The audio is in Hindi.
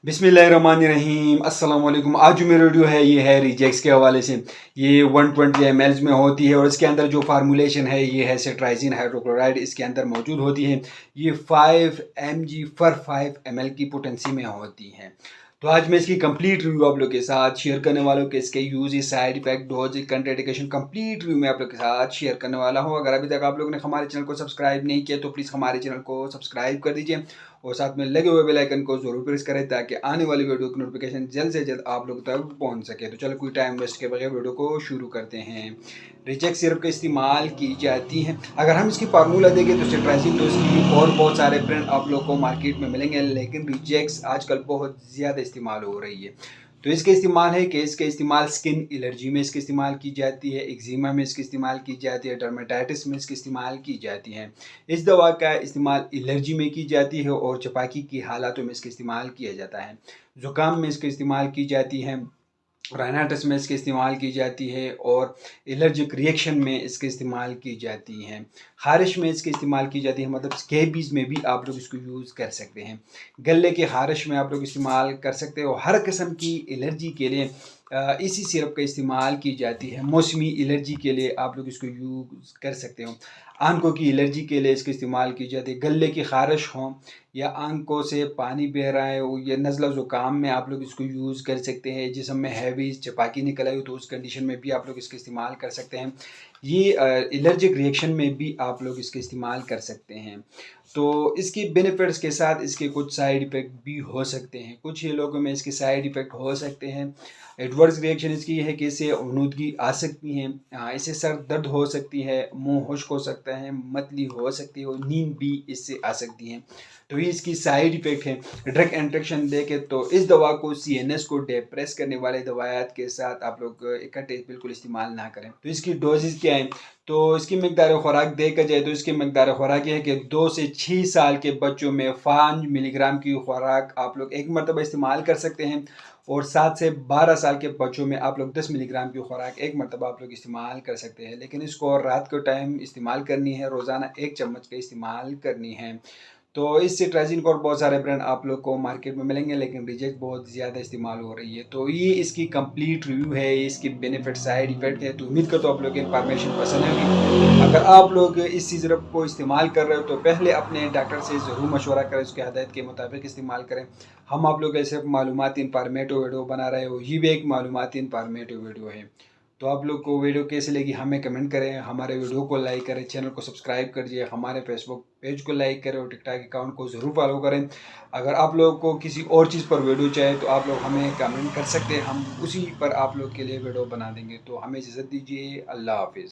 बिस्मिल्लाहिर्रहमानिर्रहीम अस्सलाम वालेकुम। आज जो मेरा वीडियो है ये है रिजेक्स के हवाले से। ये 120 ml में होती है और इसके अंदर जो फार्मूलेशन है ये है सेट्राइजिन हाइड्रोक्लोराइड इसके अंदर मौजूद होती है। ये 5 mg पर 5 ml की पोटेंसी में होती है। तो आज मैं इसकी कंप्लीट रिव्यू आप लोग के साथ शेयर करने वाला हूँ कि इसके use, side effect, dose, contraindication complete review मैं आप लोग के साथ शेयर करने वाला हूँ। अगर अभी तक आप लोगों ने हमारे चैनल को सब्सक्राइब नहीं किया तो प्लीज़ हमारे चैनल को सब्सक्राइब कर दीजिए और साथ में लगे हुए बेल आइकन को जरूर प्रेस करें ताकि आने वाली वीडियो की नोटिफिकेशन जल्द से जल्द आप लोग तक पहुंच सके। तो चलो कोई टाइम वेस्ट के बगैर वीडियो को शुरू करते हैं। रिजेक्ट सिरप का इस्तेमाल की जाती है। अगर हम इसकी फार्मूला देखें तो सेट्राइजिन तो इसकी और बहुत सारे ब्रांड आप लोग को मार्केट में मिलेंगे, लेकिन रिजेक्ट्स आजकल बहुत ज़्यादा इस्तेमाल हो रही है। तो इसके इस्तेमाल है कि इसके इस्तेमाल स्किन एलर्जी में इसके इस्तेमाल की जाती है, एक्जिमा में इसके इस्तेमाल की जाती है, डर्मेटाइटिस में इसके इस्तेमाल की जाती है। इस दवा का इस्तेमाल एलर्जी में की जाती है और चपाकी की हालातों में इसका इस्तेमाल किया जाता है। ज़ुकाम में इसका इस्तेमाल की जाती है, राइनाइटिस में इसके इस्तेमाल की जाती है और एलर्जिक रिएक्शन में इसके इस्तेमाल की जाती हैं। ख़ारिश में इसके इस्तेमाल की जाती है, मतलब स्कैबीज़ में भी आप लोग इसको यूज़ कर सकते हैं। गले के ख़ारिश में आप लोग इस्तेमाल कर सकते हो। हर किस्म की एलर्जी के लिए इसी सिरप का इस्तेमाल की जाती है। मौसमी एलर्जी के लिए आप लोग इसको यूज़ कर सकते हो। आंखों की एलर्जी के लिए इसका इस्तेमाल की जाती है। गले की ख़ारिश हो या आंखों से पानी बह रहा है हो या नज़ला ज़ुकाम में आप लोग इसको यूज़ कर सकते हैं। जिस्म में हैवी चपाकी निकल आई हो तो उस कंडीशन में भी आप लोग इसका इस्तेमाल कर सकते हैं। ये एलर्जिक रिएक्शन में भी आप लोग इसका इस्तेमाल कर सकते हैं। तो इसकी बेनिफिट्स के साथ इसके कुछ साइड इफ़ेक्ट भी हो सकते हैं। कुछ ही लोगों में इसके साइड इफ़ेक्ट हो सकते हैं। एडवर्स रिएक्शन इसकी है कि इससे अवनूदगी आ सकती है, इससे सर दर्द हो सकती है, मुंह खुश्क हो सकता है, मतली हो सकती है और नींद भी इससे आ सकती है। तो ये इसकी साइड इफ़ेक्ट है। ड्रग इंट्रैक्शन देखें तो इस दवा को CNS को डिप्रेस करने वाले दवायात के साथ आप लोग इकट्ठे बिल्कुल इस्तेमाल ना करें। तो इसकी डोजेज क्या है? तो इसकी मकदार खुराक देखा जाए तो इसकी मकदार खुराक ये है कि 2 से 6 साल के बच्चों में 5 मिलीग्राम की खुराक आप लोग एक मरतबा इस्तेमाल कर सकते हैं और 7 से 12 साल के बच्चों में आप लोग 10 मिलीग्राम की खुराक एक मरतबा आप लोग इस्तेमाल कर सकते हैं। लेकिन इसको रात के टाइम इस्तेमाल करनी है, रोज़ाना 1 चम्मच का इस्तेमाल करनी है। तो इस सिट्राजिन को और बहुत सारे ब्रांड आप लोग को मार्केट में मिलेंगे, लेकिन रिजेक्ट बहुत ज़्यादा इस्तेमाल हो रही है। तो ये इसकी कंप्लीट रिव्यू है, इसकी बेनिफिट, साइड इफेक्ट है। तो उम्मीद करता हूँ आप लोग की इन्फॉर्मेशन पसंद होगी। अगर आप लोग इस सिरप को इस्तेमाल कर रहे हो तो पहले अपने डॉक्टर से ज़रूर मशवरा करें, उसके हदायत के मुताबिक इस्तेमाल करें। हम आप लोग ऐसे मालूमाती इन्फॉर्मेटिव वीडियो बना रहे हो, ये भी एक मालूमाती इन्फॉर्मेटिव वीडियो है। तो आप लोग को वीडियो कैसे लगी हमें कमेंट करें, हमारे वीडियो को लाइक करें, चैनल को सब्सक्राइब करिए, हमारे फेसबुक पेज को लाइक करें और टिकटॉक अकाउंट को ज़रूर फॉलो करें। अगर आप लोगों को किसी और चीज़ पर वीडियो चाहिए तो आप लोग हमें कमेंट कर सकते हैं, हम उसी पर आप लोग के लिए वीडियो बना देंगे। तो हमें इजाज़त दीजिए, अल्लाह हाफिज़।